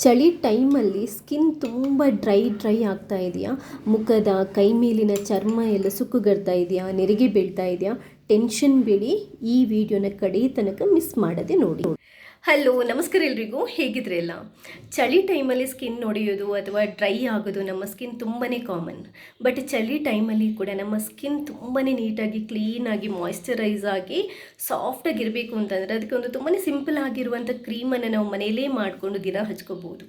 ಚಳಿ ಟೈಮಲ್ಲಿ ಸ್ಕಿನ್ ತುಂಬ ಡ್ರೈ ಆಗ್ತಾ ಇದೆಯಾ, ಮುಖದ ಕೈ ಮೇಲಿನ ಚರ್ಮ ಎಲ್ಲ ಸುಕ್ಕುಗಡ್ತಾ ಇದೆಯಾ, ನೆರಿಗೆ ಬೀಳ್ತಾ ಇದೆಯಾ, ಟೆನ್ಷನ್ ಬೇಡಿ. ಈ ವಿಡಿಯೋನ ಕಡೆ ತನಕ ಮಿಸ್ ಮಾಡದೆ ನೋಡಿ. ಹಲೋ, ನಮಸ್ಕಾರ ಎಲ್ರಿಗೂ, ಹೇಗಿದ್ರೆ ಎಲ್ಲ. ಚಳಿ ಟೈಮಲ್ಲಿ ಸ್ಕಿನ್ ಒಡೆಯೋದು ಅಥವಾ ಡ್ರೈ ಆಗೋದು ನಮ್ಮ ಸ್ಕಿನ್ ತುಂಬಾ ಕಾಮನ್. ಬಟ್ ಚಳಿ ಟೈಮಲ್ಲಿ ಕೂಡ ನಮ್ಮ ಸ್ಕಿನ್ ತುಂಬಾ ನೀಟಾಗಿ ಕ್ಲೀನಾಗಿ ಮಾಯ್ಶ್ಚರೈಸ್ ಆಗಿ ಸಾಫ್ಟಾಗಿರಬೇಕು ಅಂತಂದರೆ ಅದಕ್ಕೆ ಒಂದು ತುಂಬಾ ಸಿಂಪಲ್ ಆಗಿರುವಂಥ ಕ್ರೀಮನ್ನು ನಾವು ಮನೆಯಲ್ಲೇ ಮಾಡಿಕೊಂಡು ದಿನ ಹಚ್ಕೋಬೋದು.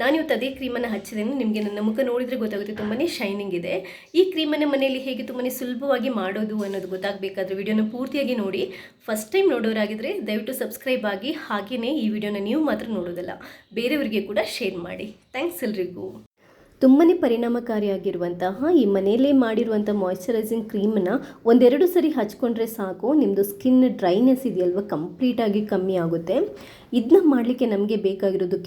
ನಾನಿವತ್ತು ಅದೇ ಕ್ರೀಮನ್ನು ಹಚ್ಚಿದ್ದೇನೆ. ನಿಮಗೆ ನನ್ನ ಮುಖ ನೋಡಿದರೆ ಗೊತ್ತಾಗುತ್ತೆ, ತುಂಬಾ ಶೈನಿಂಗ್ ಇದೆ. ಈ ಕ್ರೀಮನ್ನು ಮನೆಯಲ್ಲಿ ಹೇಗೆ ತುಂಬಾ ಸುಲಭವಾಗಿ ಮಾಡೋದು ಅನ್ನೋದು ಗೊತ್ತಾಗಬೇಕಾದ್ರೆ ವಿಡಿಯೋನ ಪೂರ್ತಿಯಾಗಿ ನೋಡಿ. ಫಸ್ಟ್ ಟೈಮ್ ನೋಡೋರಾಗಿದ್ದರೆ ದಯವಿಟ್ಟು ಸಬ್ಸ್ಕ್ರೈಬ್ ಆಗಿ, ಹಾಗೆಯೇ ಈ ವಿಡಿಯೋನ ನೀವು ಮಾತ್ರ ನೋಡೋದಲ್ಲ, ಬೇರೆಯವರಿಗೆ ಕೂಡ ಶೇರ್ ಮಾಡಿ. ಥ್ಯಾಂಕ್ಸ್ ಎಲ್ರಿಗೂ. ತುಂಬಾ ಪರಿಣಾಮಕಾರಿಯಾಗಿರುವಂತಹ ಈ ಮನೆಯಲ್ಲೇ ಮಾಡಿರುವಂಥ ಮಾಯ್ಶ್ಚರೈಸಿಂಗ್ ಕ್ರೀಮನ್ನು ಒಂದೆರಡು ಸರಿ ಹಚ್ಕೊಂಡ್ರೆ ಸಾಕು, ನಿಮ್ಮದು ಸ್ಕಿನ್ ಡ್ರೈನೆಸ್ ಇದೆಯಲ್ವ ಕಂಪ್ಲೀಟಾಗಿ ಕಮ್ಮಿ ಆಗುತ್ತೆ. ಇದನ್ನ ಮಾಡಲಿಕ್ಕೆ ನಮಗೆ ಬೇಕಾಗಿರೋದು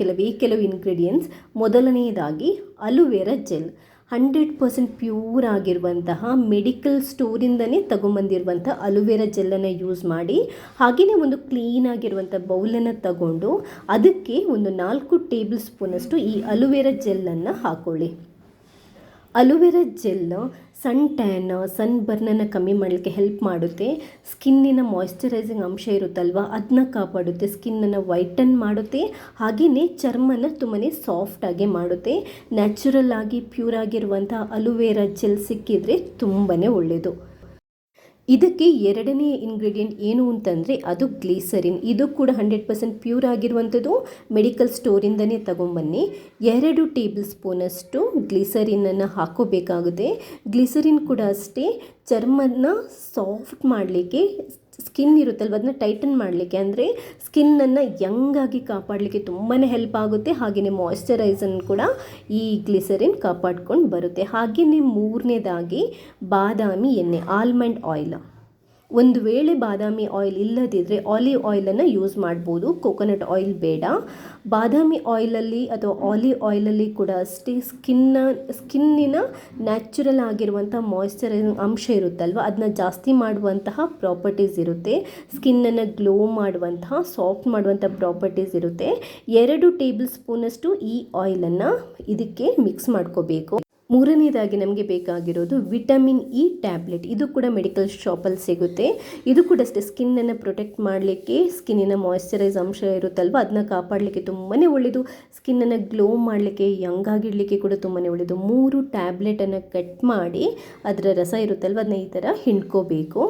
ಕೆಲವು ಇಂಗ್ರೀಡಿಯೆಂಟ್ಸ್. ಮೊದಲನೆಯದಾಗಿ ಅಲೋವೆರಾ ಜೆಲ್, 100% ಪ್ಯೂರ್ ಆಗಿರುವಂತಹ ಮೆಡಿಕಲ್ ಸ್ಟೋರಿಂದನೇ ತಗೊಂಬಂದಿರುವಂಥ ಅಲೋವೆರಾ ಜೆಲ್ಲನ್ನು ಯೂಸ್ ಮಾಡಿ, ಹಾಗೆಯೇ ಒಂದು ಕ್ಲೀನಾಗಿರುವಂಥ ಬೌಲನ್ನು ತಗೊಂಡು ಅದಕ್ಕೆ ಒಂದು 4 ಟೇಬಲ್ ಸ್ಪೂನಷ್ಟು ಈ ಅಲೋವೆರಾ ಜೆಲ್ಲನ್ನು ಹಾಕ್ಕೊಳ್ಳಿ. ಅಲೋವೆರಾ ಜೆಲ್ ಸನ್ ಟ್ಯಾನ್, ಸನ್ ಬರ್ನನ್ನು ಕಮ್ಮಿ ಮಾಡಲಿಕ್ಕೆ ಹೆಲ್ಪ್ ಮಾಡುತ್ತೆ. ಸ್ಕಿನ್ನಿನ ಮಾಯ್ಶ್ಚರೈಸಿಂಗ್ ಅಂಶ ಇರುತ್ತಲ್ವ ಅದನ್ನ ಕಾಪಾಡುತ್ತೆ, ಸ್ಕಿನ್ನನ್ನು ವೈಟನ್ ಮಾಡುತ್ತೆ, ಹಾಗೆಯೇ ಚರ್ಮನ ತುಂಬಾ ಸಾಫ್ಟಾಗಿ ಮಾಡುತ್ತೆ. ನ್ಯಾಚುರಲ್ ಆಗಿ ಪ್ಯೂರ್ ಆಗಿರುವಂಥ ಅಲೋವೆರಾ ಜೆಲ್ ಸಿಕ್ಕಿದರೆ ತುಂಬಾ ಒಳ್ಳೆಯದು. ಇದಕ್ಕೆ ಎರಡನೇ ಇಂಗ್ರೀಡಿಯೆಂಟ್ ಏನು ಅಂತಂದರೆ ಅದು ಗ್ಲಿಸರಿನ್. ಇದು ಕೂಡ 100% ಪ್ಯೂರ್ ಆಗಿರುವಂಥದ್ದು, ಮೆಡಿಕಲ್ ಸ್ಟೋರಿಂದನೇ ತಗೊಂಬನ್ನಿ. 2 ಟೇಬಲ್ ಸ್ಪೂನಷ್ಟು ಗ್ಲಿಸರಿನನ್ನು ಹಾಕೋಬೇಕಾಗುತ್ತೆ. ಗ್ಲಿಸರಿನ್ ಕೂಡ ಅಷ್ಟೇ ಚರ್ಮನ ಸಾಫ್ಟ್ ಮಾಡಲಿಕ್ಕೆ, ಸ್ಕಿನ್ ಇರುತ್ತಲ್ವ ಅದನ್ನ ಟೈಟನ್ ಮಾಡಲಿಕ್ಕೆ, ಅಂದರೆ ಸ್ಕಿನ್ನನ್ನು ಯಂಗಾಗಿ ಕಾಪಾಡಲಿಕ್ಕೆ ತುಂಬಾ ಹೆಲ್ಪ್ ಆಗುತ್ತೆ. ಹಾಗೆಯೇ ಮಾಯ್ಶ್ಚರೈಸನ್ನು ಕೂಡ ಈ ಗ್ಲಿಸರಿನ್ ಕಾಪಾಡ್ಕೊಂಡು ಬರುತ್ತೆ. ಹಾಗೆಯೇ ಮೂರನೇದಾಗಿ ಬಾದಾಮಿ ಎಣ್ಣೆ, ಆಲ್ಮಂಡ್ ಆಯಿಲ್. ಒಂದು ವೇಳೆ ಬಾದಾಮಿ ಆಯಿಲ್ ಇಲ್ಲದಿದ್ದರೆ ಆಲಿವ್ ಆಯಿಲನ್ನು ಯೂಸ್ ಮಾಡ್ಬೋದು, ಕೋಕೋನಟ್ ಆಯಿಲ್ ಬೇಡ. ಬಾದಾಮಿ ಆಯಿಲಲ್ಲಿ ಅಥವಾ ಆಲಿವ್ ಆಯಿಲಲ್ಲಿ ಕೂಡ ಅಷ್ಟೇ ಸ್ಕಿನ್ನಿನ ನ್ಯಾಚುರಲ್ ಆಗಿರುವಂಥ ಮಾಯ್ಶ್ಚರೈಸಿಂಗ್ ಅಂಶ ಇರುತ್ತಲ್ವ ಅದನ್ನ ಜಾಸ್ತಿ ಮಾಡುವಂತಹ ಪ್ರಾಪರ್ಟೀಸ್ ಇರುತ್ತೆ. ಸ್ಕಿನ್ನನ್ನು ಗ್ಲೋ ಮಾಡುವಂತಹ, ಸಾಫ್ಟ್ ಮಾಡುವಂಥ ಪ್ರಾಪರ್ಟೀಸ್ ಇರುತ್ತೆ. 2 ಟೇಬಲ್ ಸ್ಪೂನಷ್ಟು ಈ ಆಯಿಲನ್ನು ಇದಕ್ಕೆ ಮಿಕ್ಸ್ ಮಾಡ್ಕೋಬೇಕು. ಮೂರನೇದಾಗಿ ನಮಗೆ ಬೇಕಾಗಿರೋದು ವಿಟಮಿನ್ ಇ ಟ್ಯಾಬ್ಲೆಟ್. ಇದು ಕೂಡ ಮೆಡಿಕಲ್ ಶಾಪಲ್ಲಿ ಸಿಗುತ್ತೆ. ಇದು ಕೂಡ ಅಷ್ಟೇ ಸ್ಕಿನ್ನನ್ನು ಪ್ರೊಟೆಕ್ಟ್ ಮಾಡಲಿಕ್ಕೆ, ಸ್ಕಿನ್ನಿನ ಮಾಯ್ಶ್ಚರೈಸ್ ಅಂಶ ಇರುತ್ತಲ್ವ ಅದನ್ನ ಕಾಪಾಡಲಿಕ್ಕೆ ತುಂಬಾ ಒಳ್ಳೆಯದು. ಸ್ಕಿನ್ನನ್ನು ಗ್ಲೋ ಮಾಡಲಿಕ್ಕೆ, ಯಂಗಾಗಿಡಲಿಕ್ಕೆ ಕೂಡ ತುಂಬಾ ಒಳ್ಳೆಯದು. 3 ಟ್ಯಾಬ್ಲೆಟನ್ನು ಕಟ್ ಮಾಡಿ ಅದರ ರಸ ಇರುತ್ತಲ್ವ ಅದನ್ನ ಈ ಥರ ಹಿಂಡ್ಕೋಬೇಕು.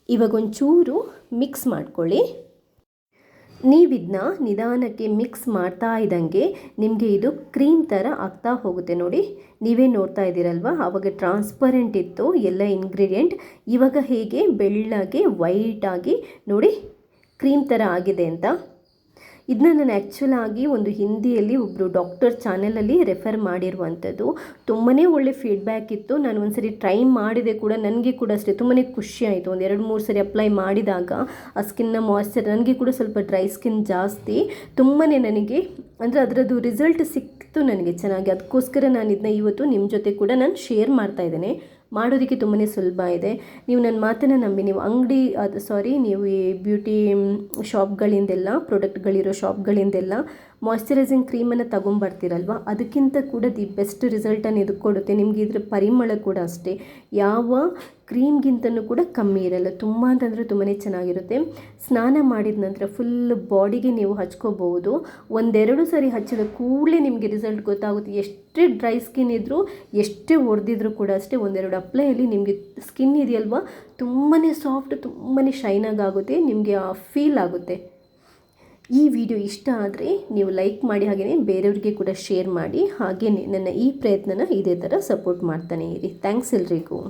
ಇವಾಗ ಒಂಚೂರು ಮಿಕ್ಸ್ ಮಾಡ್ಕೊಳ್ಳಿ. ನೀವಿದನ್ನ ನಿಧಾನಕ್ಕೆ ಮಿಕ್ಸ್ ಮಾಡ್ತಾ ಇದ್ದಂಗೆ ನಿಮಗೆ ಇದು ಕ್ರೀಮ್ ಥರ ಆಗ್ತಾ ಹೋಗುತ್ತೆ. ನೋಡಿ, ನೀವೇ ನೋಡ್ತಾ ಇದ್ದೀರಲ್ವ, ಆವಾಗ ಟ್ರಾನ್ಸ್ಪರೆಂಟ್ ಇತ್ತು ಎಲ್ಲ ಇಂಗ್ರೀಡಿಯೆಂಟ್, ಇವಾಗ ಹೇಗೆ ಬೆಳ್ಳಗೆ ವೈಟಾಗಿ ನೋಡಿ ಕ್ರೀಮ್ ಥರ ಆಗಿದೆ ಅಂತ. ಇದನ್ನ ನಾನು ಆ್ಯಕ್ಚುಲಾಗಿ ಒಂದು ಹಿಂದಿಯಲ್ಲಿ ಒಬ್ಬರು ಡಾಕ್ಟರ್ ಚಾನೆಲಲ್ಲಿ ರೆಫರ್ ಮಾಡಿರುವಂಥದ್ದು. ತುಂಬಾ ಒಳ್ಳೆ ಫೀಡ್ಬ್ಯಾಕ್ ಇತ್ತು. ನಾನು ಒಂದ್ಸರಿ ಟ್ರೈ ಮಾಡಿದೆ ಕೂಡ, ನನಗೆ ಕೂಡ ಅಷ್ಟೇ ತುಂಬಾ ಖುಷಿ ಆಯಿತು. ಒಂದು 2-3 ಸರಿ ಅಪ್ಲೈ ಮಾಡಿದಾಗ ಆ ಸ್ಕಿನ್ನ ಮಾಯ್ಶ್ಚರ್, ನನಗೆ ಕೂಡ ಸ್ವಲ್ಪ ಡ್ರೈ ಸ್ಕಿನ್ ಜಾಸ್ತಿ, ತುಂಬಾ ನನಗೆ ಅಂದರೆ ಅದರದ್ದು ರಿಸಲ್ಟ್ ಸಿಕ್ತು ನನಗೆ ಚೆನ್ನಾಗಿ. ಅದಕ್ಕೋಸ್ಕರ ನಾನು ಇದನ್ನ ಇವತ್ತು ನಿಮ್ಮ ಜೊತೆ ಕೂಡ ನಾನು ಶೇರ್ ಮಾಡ್ತಾ ಇದ್ದೇನೆ. ಮಾಡೋದಕ್ಕೆ ತುಂಬಾ ಸುಲಭ ಇದೆ. ನೀವು ನನ್ನ ಮಾತನ್ನು ನಂಬಿ, ನೀವು ನೀವು ಈ ಬ್ಯೂಟಿ ಶಾಪ್ಗಳಿಂದೆಲ್ಲ, ಪ್ರಾಡಕ್ಟ್ಗಳಿರೋ ಶಾಪ್ಗಳಿಂದೆಲ್ಲ ಮಾಯ್ಶ್ಚರೈಸಿಂಗ್ ಕ್ರೀಮನ್ನು ತೊಗೊಂಬರ್ತೀರಲ್ವ, ಅದಕ್ಕಿಂತ ಕೂಡ ದಿ ಬೆಸ್ಟ್ ರಿಸಲ್ಟನ್ನು ಇದು ಕೊಡುತ್ತೆ. ನಿಮಗೆ ಇದರ ಪರಿಮಳ ಕೂಡ ಅಷ್ಟೇ ಯಾವ ಕ್ರೀಮ್ಗಿಂತನೂ ಕೂಡ ಕಮ್ಮಿ ಇರಲ್ಲ. ತುಂಬ ಅಂತಂದರೆ ತುಂಬಾ ಚೆನ್ನಾಗಿರುತ್ತೆ. ಸ್ನಾನ ಮಾಡಿದ ನಂತರ ಫುಲ್ ಬಾಡಿಗೆ ನೀವು ಹಚ್ಕೋಬಹುದು. 1-2 ಸರಿ ಹಚ್ಚಿದ ಕೂಡಲೇ ನಿಮಗೆ ರಿಸಲ್ಟ್ ಗೊತ್ತಾಗುತ್ತೆ. ಎಷ್ಟೇ ಡ್ರೈ ಸ್ಕಿನ್ ಇದ್ದರೂ, ಎಷ್ಟೇ ಒಡೆದಿದ್ರೂ ಕೂಡ ಅಷ್ಟೇ 1-2 ಅಪ್ಲೈಯಲ್ಲಿ ನಿಮಗೆ ಸ್ಕಿನ್ ಇದೆಯಲ್ವ ತುಂಬಾ ಸಾಫ್ಟ್, ತುಂಬಾ ಶೈನಾಗಿ ಆಗುತ್ತೆ, ನಿಮಗೆ ಆ ಫೀಲ್ ಆಗುತ್ತೆ. ಈ ವಿಡಿಯೋ ಇಷ್ಟ ಆದರೆ ನೀವು ಲೈಕ್ ಮಾಡಿ, ಹಾಗೆಯೇ ಬೇರೆಯವರಿಗೆ ಕೂಡ ಶೇರ್ ಮಾಡಿ, ಹಾಗೆಯೇ ನನ್ನ ಈ ಪ್ರಯತ್ನನ ಇದೇ ಥರ ಸಪೋರ್ಟ್ ಮಾಡ್ತಾನೆ ಇರಿ. ಥ್ಯಾಂಕ್ಸ್ ಎಲ್ರಿಗೂ.